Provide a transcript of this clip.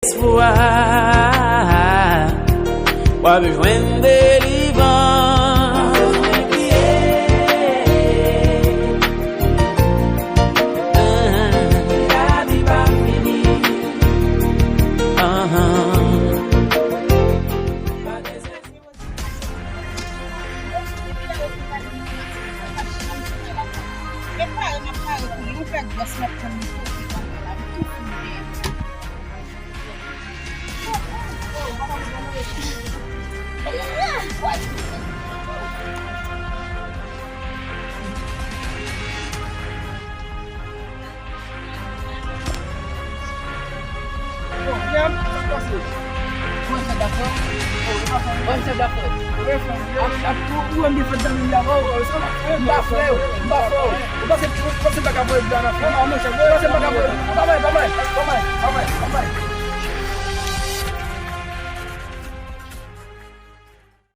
espoir, pra bejoin délivrant. La vie va finir. Ou ambil fadam minyak kau, mbak Fleu, você vai acabar de dar na frente, você vai acabar, vai,